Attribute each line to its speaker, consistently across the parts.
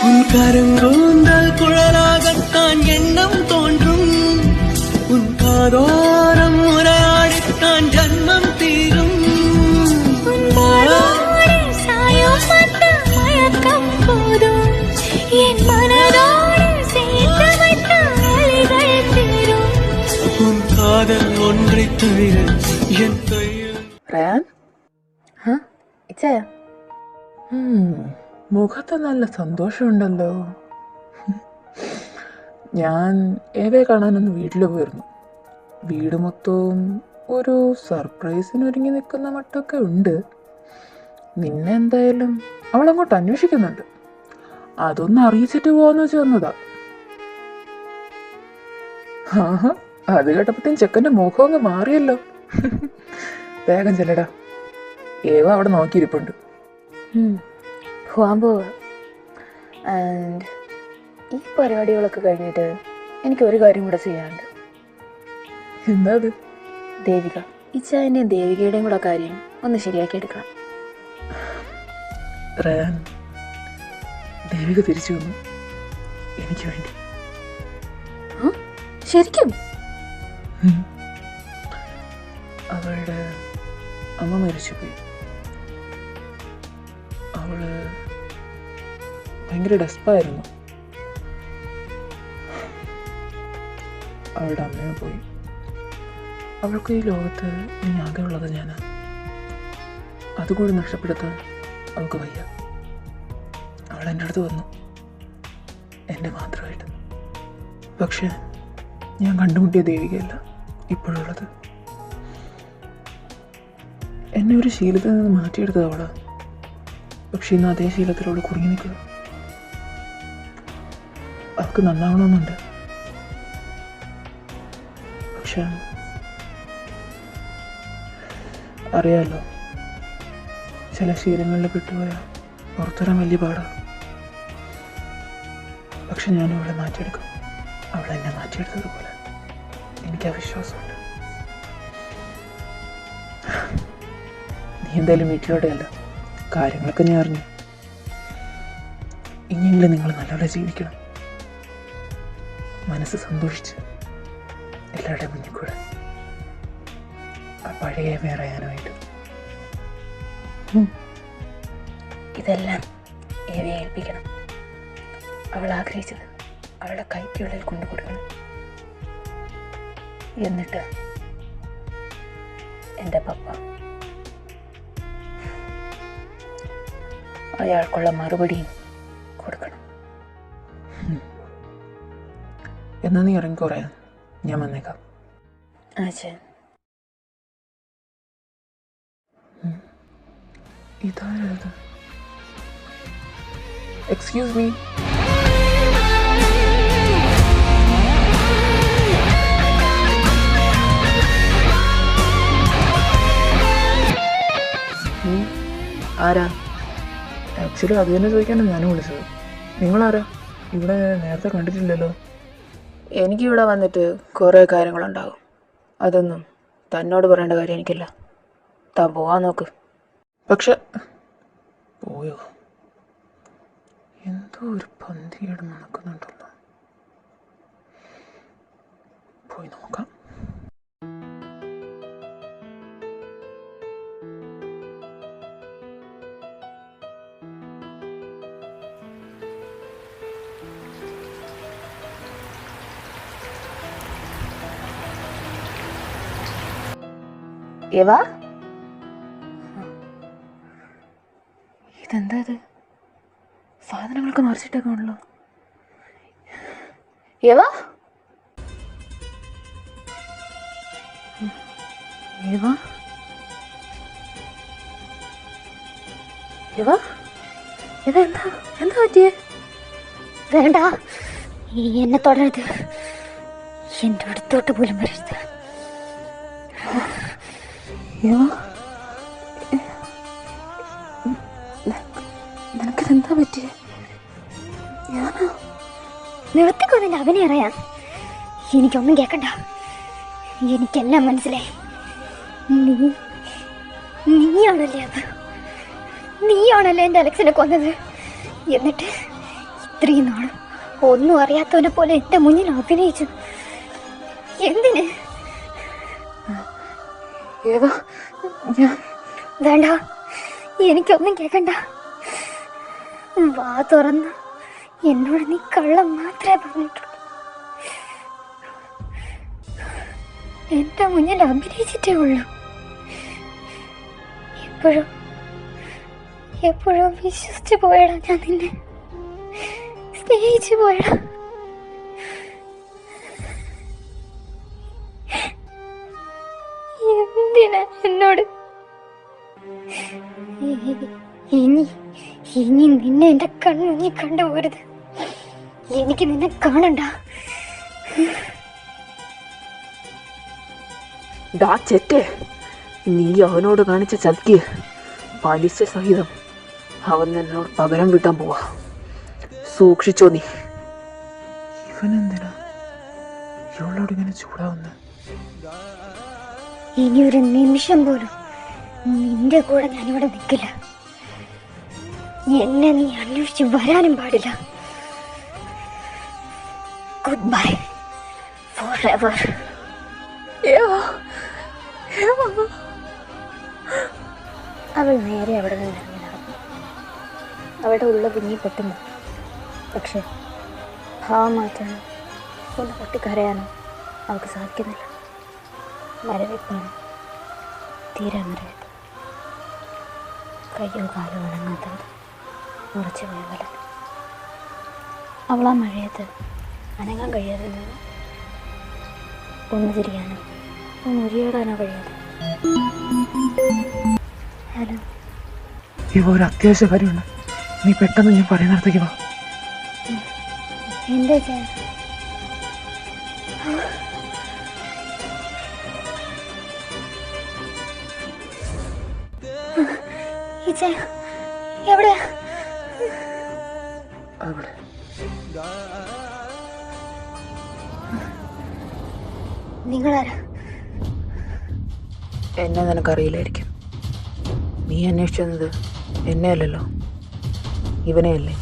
Speaker 1: உன் கருங்கூந்தல் குழலாகத்தான் எண்ணம் தோன்றும். உன் காதோரம் உரையாடித்தான் ஜன்மம் தீரும். உன் காதல் ஒன்றை தவிர என் கையில்.
Speaker 2: റയാൻ
Speaker 3: ഇച്ചയ
Speaker 2: മുഖത്ത് നല്ല സന്തോഷമുണ്ടല്ലോ. ഞാൻ ഏവയെ കാണാനൊന്ന് വീട്ടിൽ പോയിരുന്നു. വീട് മൊത്തവും ഒരു സർപ്രൈസിനൊരുങ്ങി നിൽക്കുന്ന മട്ടൊക്കെ ഉണ്ട്. നിന്നെ എന്തായാലും അവളങ്ങോട്ട് അന്വേഷിക്കുന്നുണ്ട്. അതൊന്ന് അറിയിച്ചിട്ട് പോവാന്ന് വെച്ച് വന്നതാ. അത് കേട്ടപ്പോഴത്തേക്കും ചെക്കൻ്റെ മുഖം അങ്ങ് മാറിയല്ലോ. വേഗം ചെല്ലടാ, ഏവ അവിടെ നോക്കിയിരിപ്പുണ്ട്.
Speaker 3: പോവാൻ പോവുക. ആൻഡ് ഈ പരിപാടികളൊക്കെ കഴിഞ്ഞിട്ട് എനിക്കൊരു കാര്യം കൂടെ ചെയ്യാനുണ്ട്.
Speaker 2: എന്താ അത്?
Speaker 3: ദേവിക, ഇച്ചായൻ്റെയും ദേവികയുടെയും കൂടെ കാര്യം ഒന്ന് ശരിയാക്കി എടുക്കണം.
Speaker 2: റയാൻ, ദേവിക തിരിച്ചു വന്നു എനിക്ക് വേണ്ടി.
Speaker 3: ശരിക്കും?
Speaker 2: അവളുടെ അമ്മ മരിച്ചുപോയി. അവള് ഭയങ്കര ഡെസ്പായിരുന്നു. അവളുടെ അമ്മയെ പോയി. അവൾക്ക് ഈ ലോകത്ത് നീ ആകെ ഉള്ളത് ഞാനാ. അതുകൂടി നഷ്ടപ്പെടുത്താൻ അവൾക്ക് വയ്യ. അവൾ എൻ്റെ അടുത്ത് വന്നു, എൻ്റെ മാത്രമായിട്ട്. പക്ഷെ ഞാൻ കണ്ടുമുട്ടിയ ദേവികയല്ല ഇപ്പോഴുള്ളത്. എന്നെ ഒരു ശീലത്തിൽ നിന്ന് മാറ്റിയെടുത്തത് അവളാ. പക്ഷെ ഇന്ന് അതേ ശീലത്തിലൂടെ കുടുങ്ങി നിൽക്കുക. അവൾക്ക് നന്നാവണമെന്നുണ്ട്. പക്ഷെ അറിയാലോ, ചില ശീലങ്ങളിൽ പെട്ടുപോയാൽ പുറത്തുവരാൻ വലിയ പാടാണ്. പക്ഷെ ഞാൻ അവളെ മാറ്റിയെടുക്കും. അവളെന്നെ മാറ്റിയെടുത്തതുപോലെ എനിക്ക് ആ വിശ്വാസമുണ്ട്. നീ എന്തായാലും വീട്ടിലോടെയല്ല, കാര്യങ്ങളൊക്കെ ഞാൻ അറിഞ്ഞു. ഇനിയെങ്കിലും നിങ്ങൾ നല്ലപോലെ ജീവിക്കണം. മനസ്സ് സന്തോഷിച്ച് എല്ലാവരുടെയും മുന്നിൽ കൂടെ ആ പഴയ വേറെയാനായിട്ട്.
Speaker 3: ഇതെല്ലാം ഏവയെ ഏൽപ്പിക്കണം. അവൾ ആഗ്രഹിച്ചത് അവളുടെ കൈക്കുള്ളിൽ കൊണ്ടു കൊടുക്കണം. എന്നിട്ട് എൻ്റെ പപ്പ അയാൾക്കുള്ള മറുപടിയും കൊടുക്കണം.
Speaker 2: എന്നാ നീ ഇറങ്ങിക്കോറയാൻ, ഞാൻ വന്നേക്കാം. ഇതാരത്? Excuse me. ആരാ? ആക്ച്വലി അത് തന്നെ ചോദിക്കാനാണ് ഞാനും വിളിച്ചത്. നിങ്ങളാരാ? ഇവിടെ നേരത്തെ കണ്ടിട്ടില്ലല്ലോ.
Speaker 3: എനിക്കിവിടെ വന്നിട്ട് കുറേ കാര്യങ്ങളുണ്ടാകും. അതൊന്നും തന്നോട് പറയേണ്ട കാര്യം എനിക്കില്ല. താൻ പോവാൻ നോക്ക്.
Speaker 2: പക്ഷെ പോയോ? എന്തോ ഒരു പന്തികേട് നടക്കുന്നുണ്ടല്ലോ. പോയി നോക്കാം.
Speaker 3: ഏവാ, ഇതെന്താ ഇത്? സാധനങ്ങളൊക്കെ മറിച്ചിട്ടൊക്കെ ഉള്ളു. ഏവാ, ഏവാ, ഏവാ, ഇതെന്താ എന്താ പറ്റിയേ?
Speaker 4: വേണ്ട, എന്നെ തുടരുത്. എൻ്റെ അടുത്തോട്ട് പോലും വരരുത്.
Speaker 3: നിനക്കിതെന്താ പറ്റിയേ? ഞാനോ?
Speaker 4: നിർത്തിക്കൊന്നില്ല അവനെ അറിയാം. എനിക്കൊന്നും കേൾക്കണ്ട. എനിക്കെല്ലാം മനസ്സിലായി. നീയാണല്ലേ അത്? നീയാണല്ലേ എൻ്റെ അലക്സിനെ കൊന്നത്? എന്നിട്ട് ഇത്രയും നാളും ഒന്നും അറിയാത്തവനെ പോലെ എൻ്റെ മുന്നിൽ അഭിനയിച്ചു. എന്തിന്?
Speaker 3: ഏവാ, ഞാൻ
Speaker 4: വേണ്ട, എനിക്കൊന്നും കേൾക്കണ്ട. വാ തുറന്ന് എന്നോട് നീ കള്ളം മാത്രമേ പറഞ്ഞിട്ടുള്ളൂ. എൻ്റെ മുന്നിൽ അഭിനയിച്ചിട്ടേ ഉള്ളൂ. എപ്പോഴോ വിശ്വസിച്ചു പോയടാ ഞാൻ നിന്നെ, സ്നേഹിച്ചു പോയടാ. എന്തിനാ എന്നോട്? ഇനി നിന്നെ എൻ്റെ കണ്ണുഞ്ഞി കണ്ടുപോരുത്. എനിക്ക് നിന്നെ കാണണ്ട.
Speaker 3: ഡാ ചെറ്റേ, നീ അവനോട് കാണിച്ച ചതിക്ക് പലിശ സഹിതം അവൻ എന്നോട് പകരം വീട്ടാൻ പോവാ. സൂക്ഷിച്ചോ നീ.
Speaker 2: ഇവനെന്തിനാ ഇവളോട് ഇങ്ങനെ ചൂടാവുന്നത്?
Speaker 4: ഇനിയൊരു നിമിഷം പോലും നിന്റെ കൂടെ ഞാനിവിടെ നിൽക്കില്ല. എന്നെ നീ അന്വേഷിച്ച് വരാനും പാടില്ല. Good bye for ever. അവൾ നേരെ അവിടെ നിന്ന് ഇറങ്ങി നടന്നു. അവളുടെ ഉള്ള കുഞ്ഞി പൊട്ടുന്നു. പക്ഷെ ഭാവം മാറ്റാനോ ഒന്ന് പൊട്ടിക്കരയാനോ അവൾക്ക് സാധിക്കുന്നില്ല. മരവിപ്പാണ്, തീരെ മരവിപ്പ്. കയ്യോ കാലോ ഉണങ്ങാത്തത് ഉറച്ചു പോയ പോലെ. അവൾ ആ മഴയത്ത് അനങ്ങാൻ കഴിയാതെ നിന്ന് ഒന്ന് തിരിയാനോ ഒന്ന് ഉരിയാടാനോ കഴിയാതെ. ഹലോ,
Speaker 2: ഇവ ഒരു അത്യാവശ്യ കാര്യമുണ്ട്. നീ പെട്ടെന്ന് ഞാൻ പറയുന്നിടത്തേക്ക് വാ.
Speaker 4: എന്താ ചെയ്യാൻ? എവിടെയാ?
Speaker 2: അവിടെ
Speaker 4: നിങ്ങളാരാ?
Speaker 3: എന്നെ നിനക്കറിയില്ലായിരിക്കും. നീ അന്വേഷിച്ചത് എന്നെ അല്ലല്ലോ, ഇവനെയല്ലേ?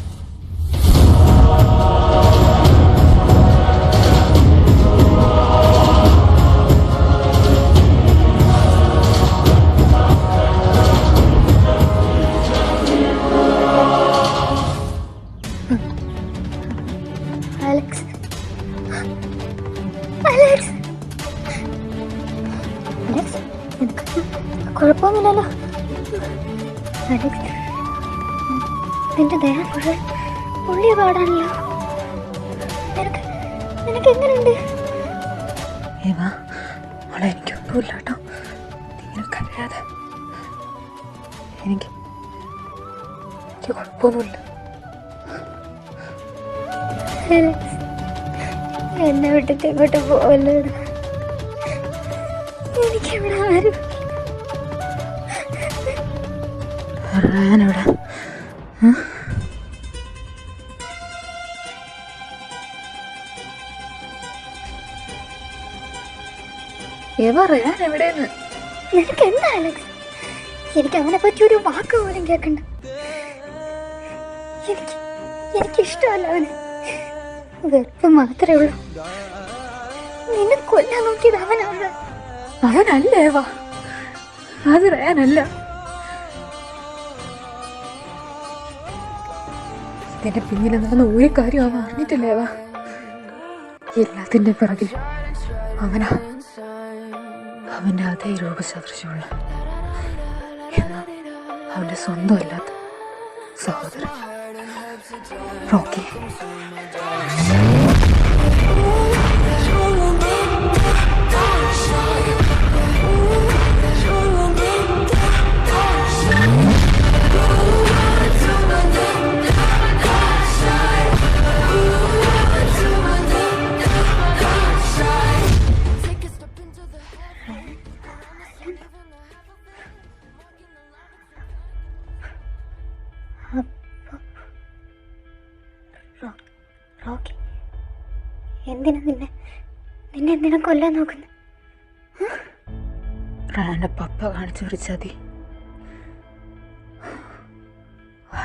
Speaker 4: അലക്സ്, അലക്സ്, അലക്സ്, കുഴപ്പമൊന്നുമില്ലല്ലോ. അലക്സ്, നിന്റെ ദേഹം മുഴുവൻ പുള്ളിയ പാടാണല്ലോ. നിനക്ക് എങ്ങനെയുണ്ട്?
Speaker 3: ഏവാ, മോളെ, എനിക്കൊന്നുമില്ല കേട്ടോ. ഇങ്ങനെ കരയാതെ. എനിക്ക് കുഴപ്പമൊന്നുമില്ല.
Speaker 4: അലക്സ്, എന്നെ വിട്ടിട്ട് ഇങ്ങോട്ട് പോവല്ലോ. എനിക്കിവിടെ ആരും.
Speaker 3: ഞാനിവിടെ എവിടെയെന്ന്?
Speaker 4: നിനക്ക് എന്താ അലക്സ്? എനിക്ക് അവനെ പറ്റി ഒരു വാക്ക് പോലും കേൾക്കണ്ട. എനിക്കിഷ്ടമല്ല അവന്. വെറുപ്പ് മാത്രമേ ഉള്ളൂ. നിന്നെ കൊല്ലാൻ നോക്കിയത് അവനാണ്.
Speaker 3: അവനല്ലേ വാ, അത് റയാനല്ല. ഇതിന്റെ പിന്നിൽ നടന്ന ഒരു കാര്യം അവൻ അറിഞ്ഞിട്ടില്ലേ വാ. എല്ലാത്തിന്റെ പിറകിൽ അവനാ. അവന്റെ അതേ രൂപസദൃശ്യമുള്ള, എന്നാൽ അവന്റെ സ്വന്തമല്ലാത്ത സഹോദരൻ റോക്കി.
Speaker 4: റോക്കി, എന്തിനാ നിന്നെ എന്തിനാ കൊല്ലാൻ നോക്കുന്നത്?
Speaker 3: റയാന്റെ പപ്പ കാണിച്ചു ഒരു ചതി.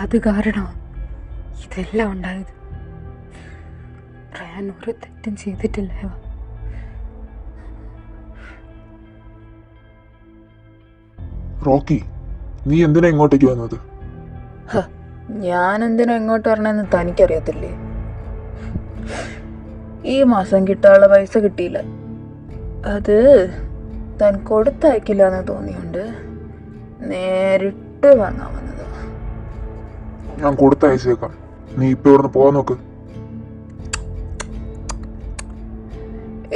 Speaker 3: അത് കാരണം ഇതെല്ലാം ഉണ്ടായത്. ഞാൻ ഒരു തെറ്റും ചെയ്തിട്ടില്ല.
Speaker 5: റോക്കി, നീ എന്തിനാ ഇങ്ങോട്ടേക്ക് വന്നത്?
Speaker 3: ഞാൻ എന്തിനാ ഇങ്ങോട്ട് വരണമെന്ന് തനിക്കറിയത്തില്ലേ? ഈ മാസം കിട്ടാനുള്ള പൈസ കിട്ടിയില്ല. അത് താൻ കൊടുത്തയക്കില്ല എന്ന് തോന്നിയുണ്ട് നേരിട്ട് വാങ്ങാൻ വന്നത്.
Speaker 5: ഞാൻ കൊടുത്തയച്ചേക്കാം. നീ ഇപ്പൊ ഇവിടുന്ന് പോവാൻ നോക്ക്.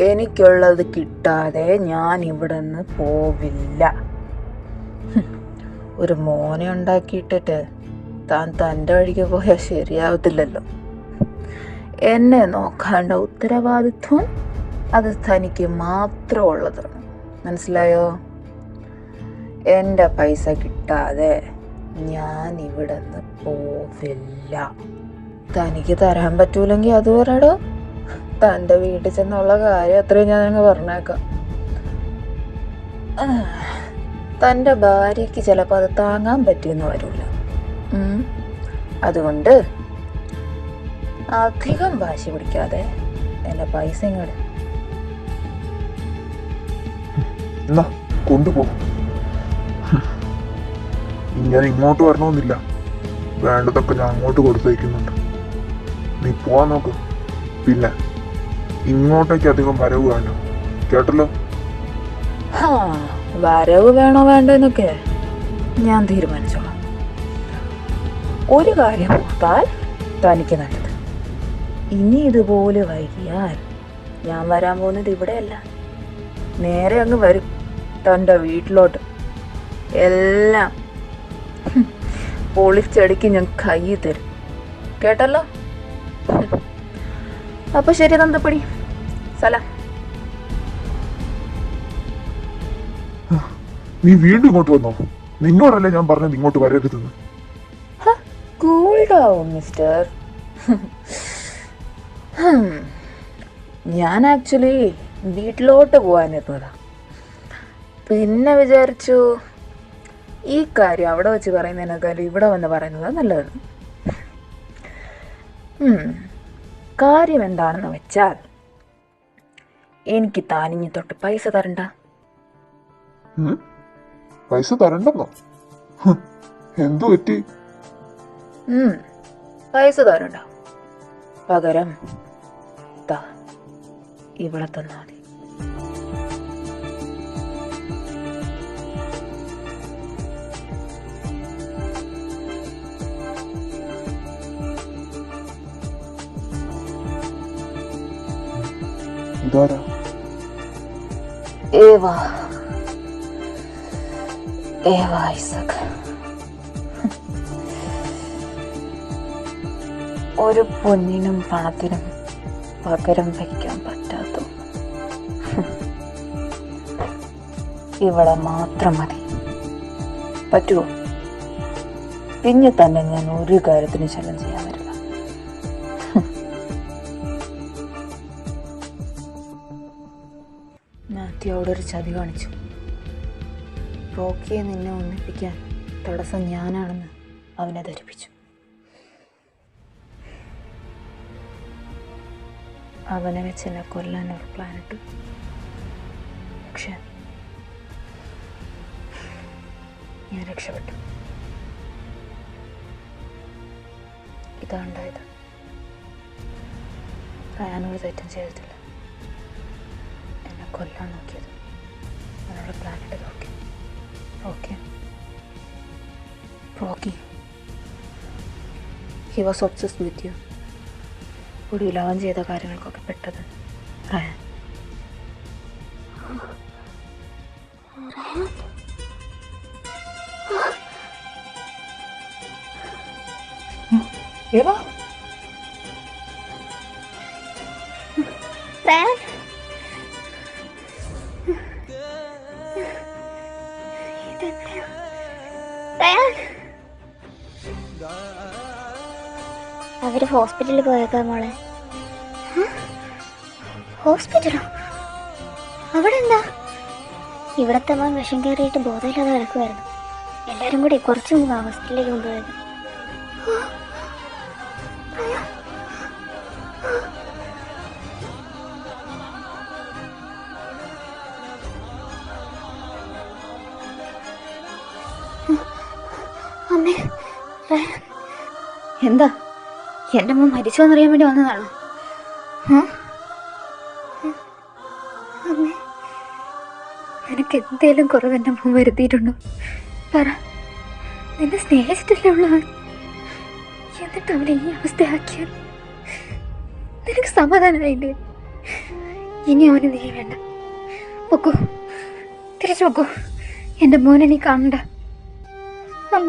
Speaker 3: എനിക്കുള്ളത് കിട്ടാതെ ഞാൻ ഇവിടെ നിന്ന് പോവില്ല. ഒരു മോനെ ഉണ്ടാക്കിയിട്ടിട്ട് താൻ തൻ്റെ വഴിക്ക് പോയാൽ ശരിയാവത്തില്ലല്ലോ. എന്നെ നോക്കേണ്ട ഉത്തരവാദിത്വം അത് തനിക്ക് മാത്രമുള്ളതാണ്. മനസ്സിലായോ? എൻ്റെ പൈസ കിട്ടാതെ ഞാൻ ഇവിടെ നിന്ന് പോവില്ല. തനിക്ക് തരാൻ പറ്റൂലെങ്കിൽ അത് പറയടോ. തൻ്റെ വീട്ടിൽ ചെന്നുള്ള കാര്യം അത്രയും ഞാൻ അങ്ങ് പറഞ്ഞേക്കാം. തൻ്റെ ഭാര്യയ്ക്ക് ചിലപ്പോൾ അത് താങ്ങാൻ പറ്റിയെന്ന് വരില്ല. അതുകൊണ്ട് അധികം വാശി പിടിക്കാതെ എൻ്റെ പൈസ ഇങ്ങോട്ട്
Speaker 5: എന്നാ കൊണ്ടുപോ. ഞാൻ ഇങ്ങോട്ട് വരണമെന്നില്ല. വേണ്ടതൊക്കെ ഞാൻ അങ്ങോട്ട് കൊടുത്തയക്കുന്നുണ്ട്. നീ പോവാൻ നോക്ക്. പിന്നെ ഇങ്ങോട്ടേക്ക് അധികം വരവ് വേണ്ട, കേട്ടല്ലോ?
Speaker 3: വരവ് വേണോ വേണ്ടോ എന്നൊക്കെ ഞാൻ തീരുമാനിച്ചോളാം. ഒരു കാര്യം ഓർത്താൽ തനിക്ക് നല്ലത്. ഇനി ഇതുപോലെ വൈകിയാൽ ഞാൻ വരാൻ പോകുന്നത് ഇവിടെയല്ല, നേരെ അങ്ങ് വരും തൻ്റെ വീട്ടിലോട്ട്. എല്ലാം പൊളിച്ചടുക്കി ഞാൻ കൈ തരും, കേട്ടല്ലോ? അപ്പൊ ശരി തന്തപ്പടി, സലാം.
Speaker 5: നീ വീണ്ടും ഇങ്ങോട്ട് വന്നോ? നിന്നോടല്ലേ ഞാൻ പറഞ്ഞത് ഇങ്ങോട്ട് വരരുതെന്ന്.
Speaker 3: Cool down mister. ഞാൻ ആക്ച്വലി വീട്ടിലോട്ട് പോകാനിരുന്നതാ. പിന്നെ വിചാരിച്ചു ഈ കാര്യം അവിടെ വെച്ച് പറയുന്നതിനേക്കാളും ഇവിടെ വന്ന് പറയുന്നത് നല്ലത്. കാര്യം എന്താണെന്ന് വെച്ചാൽ എനിക്ക് താനിഞ്ഞി തൊട്ട് പൈസ തരണ്ട.
Speaker 5: പൈസ തരണ്ടെന്നോ? എന്തു പറ്റി?
Speaker 3: പൈസ തരണ്ട. പകരം ഇവിടെ തന്നാ മതി.
Speaker 5: ഇതാരാ?
Speaker 3: ഏവാ ഐസക്. ഒരു പൊന്നിനും പണത്തിനും പകരം വയ്ക്കാൻ പറ്റാത്ത ഇവിടെ മാത്രം മതി. പറ്റുമോ? പിന്നെ തന്നെ ഞാൻ ഒരു കാര്യത്തിന് ശല്യം ചെയ്യാൻ വരില്ല. നാത്യോടെ ഒരു ചതി കാണിച്ചു. റോക്കിയെ നിന്നെ ഒന്നിപ്പിക്കാൻ തടസ്സം ഞാനാണെന്ന് അവനെ ധരിപ്പിച്ചു. അവനെ വെച്ച് എന്നെ കൊല്ലാൻ ഒരു പ്ലാനിട്ടു. പക്ഷെ ഞാൻ രക്ഷപ്പെട്ടു. ഇതാണ്ടായത്. ഞാനൊരു തെറ്റും ചെയ്തിട്ടില്ല. എന്നെ കൊല്ലാൻ നോക്കിയത് അവനോട് പ്ലാനിട്ടത് Rocky. He was obsessed with you. ഒടുവിൽ അവൻ ചെയ്ത കാര്യങ്ങൾക്കൊക്കെ പെട്ടത് റയാൻ. ഏവാ
Speaker 4: റയാൻ, അവര് ഹോസ്പിറ്റലിൽ പോയേക്കാ മോളെ. ഹോസ്പിറ്റലോ? അവിടെ എന്താ? ഇവിടത്തെ മോൻ വിഷം കയറിയിട്ട് ബോധമില്ലാതെ കിടക്കുമായിരുന്നു. എല്ലാരും കൂടി കുറച്ചു മുമ്പ് ഹോസ്പിറ്റലിലേക്ക് കൊണ്ടുപോയത്. എന്താ എൻ്റെ മോൻ മരിച്ചോന്നറിയാൻ വേണ്ടി വന്നതാണോ? അമ്മേ, നിനക്ക് എന്തേലും കുറവ് എൻ്റെ മോൻ വരുത്തിയിട്ടുണ്ടോ? പറ. നിന്നെ സ്നേഹിച്ചിട്ടല്ലേ ഉള്ളവൻ, എന്നിട്ട് അവനെ ഈ അവസ്ഥയാക്കിയാൽ നിനക്ക് സമാധാനമായില്ലേ? ഇനി അവന് നീ വേണ്ട. പൊക്കോ, തിരിച്ചു പൊക്കോ. എൻ്റെ മോനെ നീ കാണണ്ട. അമ്മ,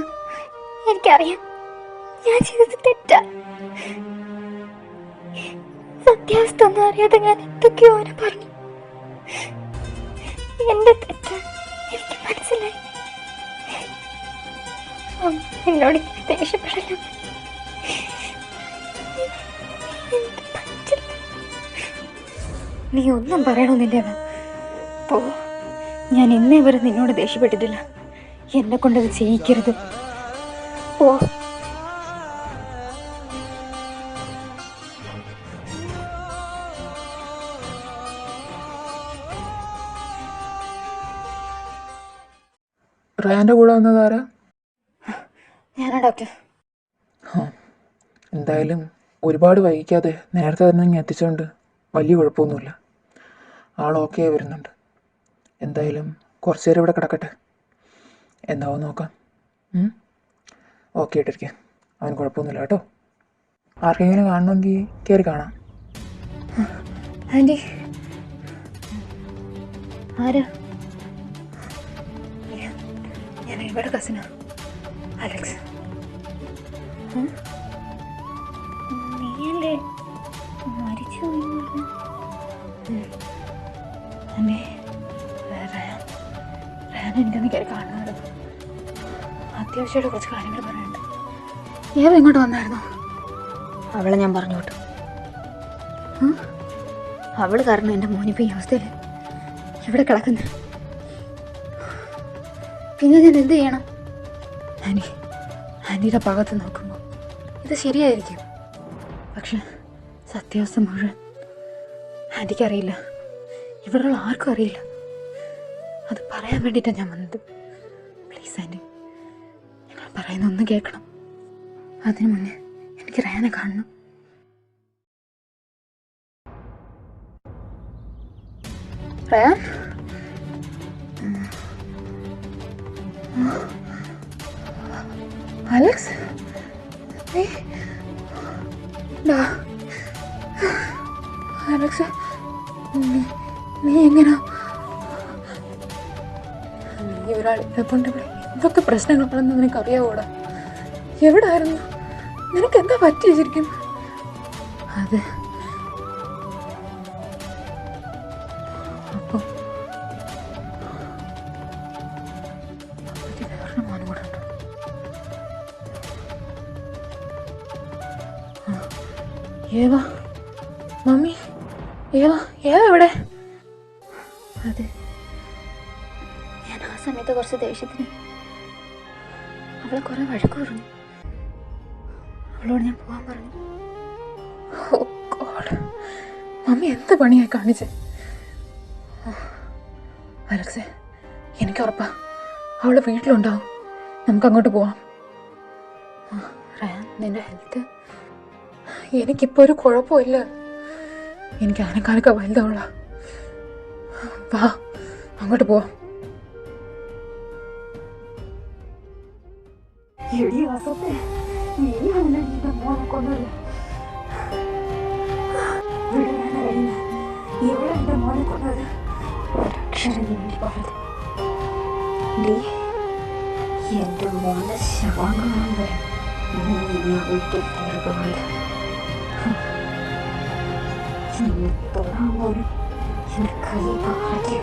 Speaker 4: എനിക്കറിയാം ഞാൻ ചെയ്തത് തെറ്റാ. സത്യാവസ്ഥ ഒന്നും അറിയാതെ ഞാൻ എന്തൊക്കെയോ അവനെ പറഞ്ഞു. എന്റെ തെറ്റ് എനിക്ക് മനസ്സിലായി. എന്നോട് ദേഷ്യപ്പെടല്ലോ. നീ ഒന്നും പറയണമെന്നില്ല. പോ. ഞാൻ ഇന്നേ വരെ നിന്നോട് ദേഷ്യപ്പെട്ടിട്ടില്ല. എന്നെ കൊണ്ടത് ചെയ്യിക്കരുത്. പോ.
Speaker 2: റയാൻ്റെ കൂടെ വന്നതാരാ?
Speaker 4: ഞാനാ ഡോക്ടർ.
Speaker 2: എന്തായാലും ഒരുപാട് വൈകിക്കാതെ നേരത്തെ തന്നെ ഇങ്ങനെ എത്തിച്ചുകൊണ്ട് വലിയ കുഴപ്പമൊന്നുമില്ല. ആൾ ഓക്കെ ആയി വരുന്നുണ്ട്. എന്തായാലും കുറച്ച് നേരം ഇവിടെ കിടക്കട്ടെ, എന്താവും നോക്കാം. ഓക്കെ ആയിട്ടിരിക്കുക. അവൻ കുഴപ്പമൊന്നുമില്ല കേട്ടോ. ആർക്കെങ്കിലും കാണണമെങ്കിൽ കയറി കാണാം.
Speaker 4: ആൻറ്റി, ആരാ? ഞാൻ ഇവിടെ കസിനാ, അലക്സ്. നീയല്ലേ മരിച്ചു? അമ്മേ, റയാൻ എൻ്റെ ഒന്ന് കയറി കാണുമായിരുന്നു. അത്യാവശ്യമായിട്ട് കുറച്ച് കാര്യങ്ങൾ പറയാനുണ്ട്. ഏവ ഇങ്ങോട്ട് വന്നായിരുന്നു? അവളെ ഞാൻ പറഞ്ഞു വിട്ടു. അവള് കാരണം എൻ്റെ മോനിപ്പോൾ ഈ അവസ്ഥയിൽ ഇവിടെ കിടക്കുന്നു. പിന്നെ ഞാൻ എന്ത് ചെയ്യണം? ആൻറ്റിയുടെ ഭാഗത്ത് നോക്കുമ്പോൾ ഇത് ശരിയായിരിക്കും. പക്ഷെ സത്യാവസ്ഥ മുഴുവൻ ആൻറ്റിക്ക് അറിയില്ല, ഇവിടെയുള്ള ആർക്കും അറിയില്ല. അത് പറയാൻ വേണ്ടിയിട്ടാണ് ഞാൻ വന്നത്. പ്ലീസ് ആൻറ്റി, ഞങ്ങൾ പറയുന്ന ഒന്ന് കേൾക്കണം. അതിനു മുന്നേ എനിക്ക് റയാനെ കാണണം. റയാൻ, അലക്സ്, അലക്സ്, നീ എങ്ങനാ? നീ ഒരാളെ കൊണ്ട് ഇവിടെ എന്തൊക്കെ പ്രശ്നങ്ങളാണെന്ന് നിനക്കറിയാവോടാ? എവിടായിരുന്നു? നിനക്ക് എന്താ പറ്റി ശരിക്കും? അത് അപ്പം വേറൊരു മോനും കൂടെ ഉണ്ട്. ഏവാ മമ്മി, ഏവാ എവിടെ? അതെ, ഞാൻ ആ സമയത്ത് കുറച്ച് ദേഷ്യത്തിന് അവളെ കുറെ വഴക്ക് പറഞ്ഞു. അവളോട് ഞാൻ പോകാൻ പറഞ്ഞു. ഓ ഗോഡ്, മമ്മി എന്ത് പണിയായി കാണിച്ചേ? അലക്സേ, എനിക്ക് ഉറപ്പാ അവള് വീട്ടിലുണ്ടാവും. നമുക്ക് അങ്ങോട്ട് പോവാം. റയാൻ, നിന്റെ ഹെൽത്ത്? എനിക്കിപ്പോൾ ഒരു കുഴപ്പമില്ല. എനിക്ക് ആനക്കാലൊക്കെ വലുതാവുള്ള. വാ, അങ്ങോട്ട് പോവാം. എന്റെ മോനെ ശവം കാണാൻ വരും. വീട്ടിൽ തീർക്കുന്നത് തൊടാൻ പോലും എന്റെ കൈ പാടിയോ?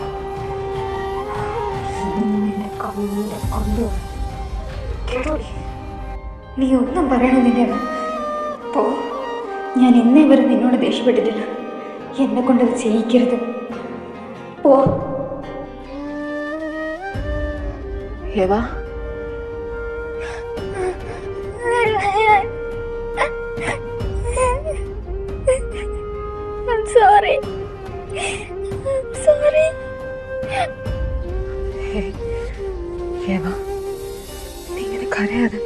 Speaker 4: നിന്നെ കണ്ണിന്റെ കൊണ്ടു കേട്ടോടി. നീ ഒന്നും പറയണമെന്നില്ല. പോ. ഞാൻ എന്നേ വരെ നിന്നോട് ദേഷ്യപ്പെട്ടിട്ടില്ല. എന്നെ കൊണ്ടത് ചെയ്യിക്കരുത്. പോ.
Speaker 2: ഏവാ,
Speaker 4: I'm sorry.
Speaker 2: ഏവാ, നീ ഇങ്ങനെ കരയാതെ.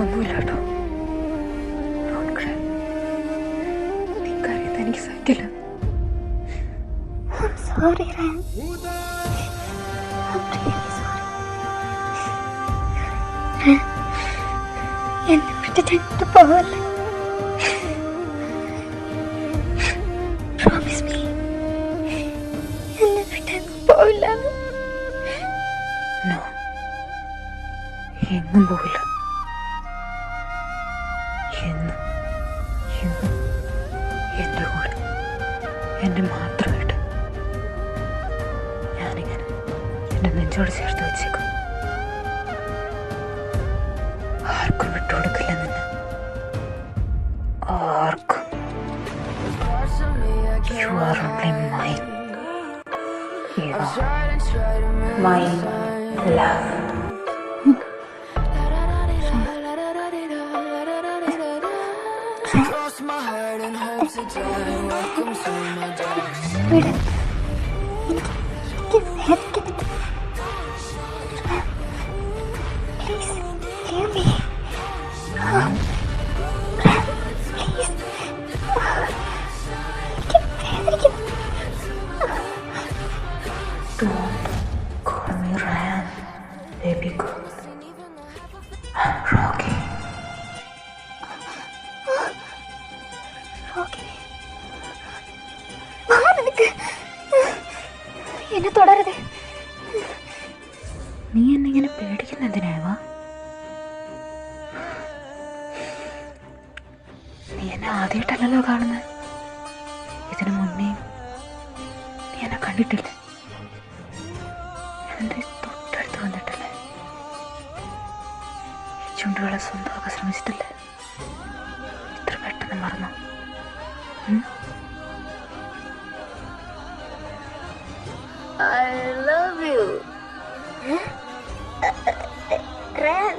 Speaker 3: ഒന്നുമില്ല കേട്ടോ. നീ കരയുന്നത് എനിക്ക് സഹിക്കില്ല.
Speaker 4: സോറി റയാൻ, എന്നെ വിട്ടിട്ട് പോവല്ലേ. പ്രോമിസ് മീ, എന്നെ വിട്ടങ്ങ് പോവില്ല.
Speaker 3: നോ, എങ്ങും പോവില്ല. എന്നും എന്നും എൻ്റെ കൂടെ, എൻ്റെ മാത്രമായിട്ട് ഞാനിങ്ങനെ എൻ്റെ നെഞ്ചോട് ചേർത്ത് വെച്ചേക്കും. ആർക്കും വിട്ടുകൊടുക്കില്ല നിന്നെ, ആർക്കും. You are only mine. You are my love.
Speaker 4: വിട്, എനിക്ക് വേദനിക്കുന്നുണ്ട്. Please leave me. പ്ലീസ്, എനിക്ക് വേദനിക്കുന്നു.
Speaker 3: Don't call me Ryan, baby girl. Rocky.
Speaker 4: Okay, നിനക്ക് എന്നെ തുടരുത്.
Speaker 3: നീ എന്നെ ഇങ്ങനെ പേടിക്കുന്നതിനാവാ? നീ എന്നെ ആദ്യമായിട്ടല്ലല്ലോ കാണുന്നത്. ഇതിനു മുന്നേ നീ എന്നെ കണ്ടിട്ടില്ലേ? എൻ്റെ തൊട്ടടുത്ത് വന്നിട്ടില്ലേ? ഈ ചുണ്ടുകളെ സ്വന്തമാക്കാൻ ശ്രമിച്ചിട്ടില്ലേ? ഇത്ര പെട്ടെന്ന് മറന്നു?
Speaker 4: I love you. Ran.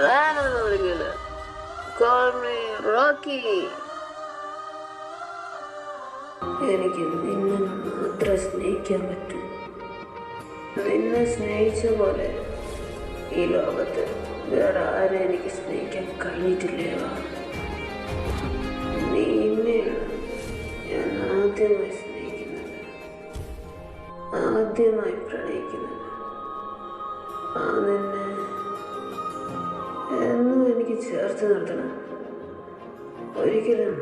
Speaker 4: Ran എന്ന് വിളിക്കില്ല. Call me Rocky. എനിക്ക് നിന്നെ മാത്രം സ്നേഹിക്കാൻ പറ്റും. നിന്നെ സ്നേഹിച്ച പോലെ ഈ ലോകത്ത് വേറെ ആരും എനിക്ക് സ്നേഹിക്കാൻ കഴിഞ്ഞിട്ടില്ല. നിന്നെയാണ് ഞാൻ ആദ്യമായി സ്നേഹിക്കുന്നത്, ആദ്യമായി പ്രണയിക്കുന്നത്. ആ നിന്നെ എന്നും എനിക്ക് ചേർത്ത് നിർത്തണം. ഒരിക്കലും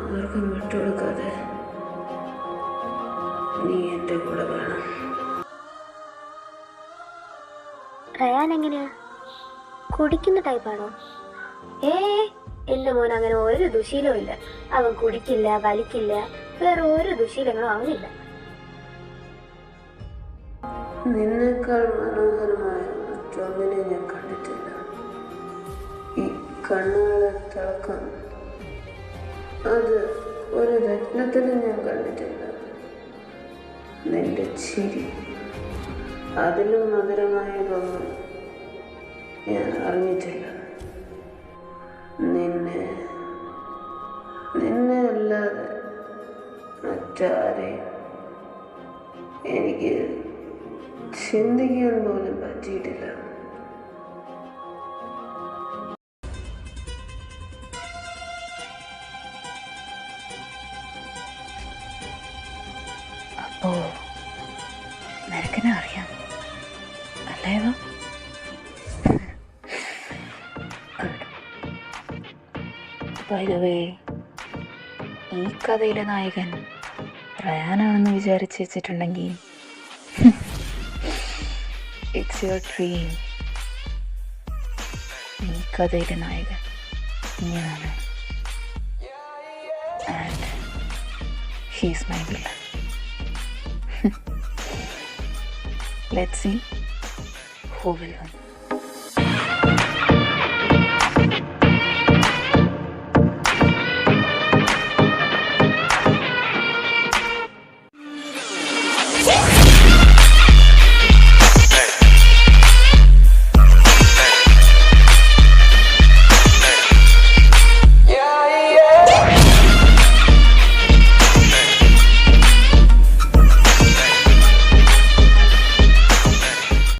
Speaker 4: ആർക്കും വിട്ടുകൊടുക്കാതെ നീ എൻ്റെ കൂടെ വേണം.
Speaker 6: റയാൻ എങ്ങനെയാ, കുടിക്കുന്ന ടൈപ്പാണോ? എൻ്റെ മോൻ അങ്ങനെ ഒരു ദുശീലവും ഇല്ല. അവൻ കുടിക്കില്ല, വലിക്കില്ല, വേറെ ഒരു ദുശീലങ്ങളും അവനില്ല.
Speaker 4: നിന്നേക്കാൾ മനോഹരമായ മറ്റൊന്നിനെ ഞാൻ കണ്ടിട്ടില്ല. ഈ കണ്ണുകളെ തിളക്കം, അത് ഒരു രത്നത്തിനും ഞാൻ കണ്ടിട്ടില്ല. നിന്റെ ചിരി, അതിലും മധുരമായതൊന്നും ഞാൻ അറിഞ്ഞിട്ടില്ല. നിന്നെ അല്ലാതെ മറ്റാരെയും എനിക്ക് ചിന്തിക്കാൻ പോലും പറ്റിയിട്ടില്ല.
Speaker 3: അപ്പോ നിനക്കെന്നെ അറിയാം അല്ലേവോ? ബൈ ദ വേ, ഈ കഥയിലെ നായകൻ റയാനാണെന്ന് വിചാരിച്ച് വെച്ചിട്ടുണ്ടെങ്കിൽ ഇറ്റ്സ് യുവർ ഡ്രീം. ഈ കഥയിലെ നായകൻ ഞാനാണ്. And he's my villain. Let's see who will win.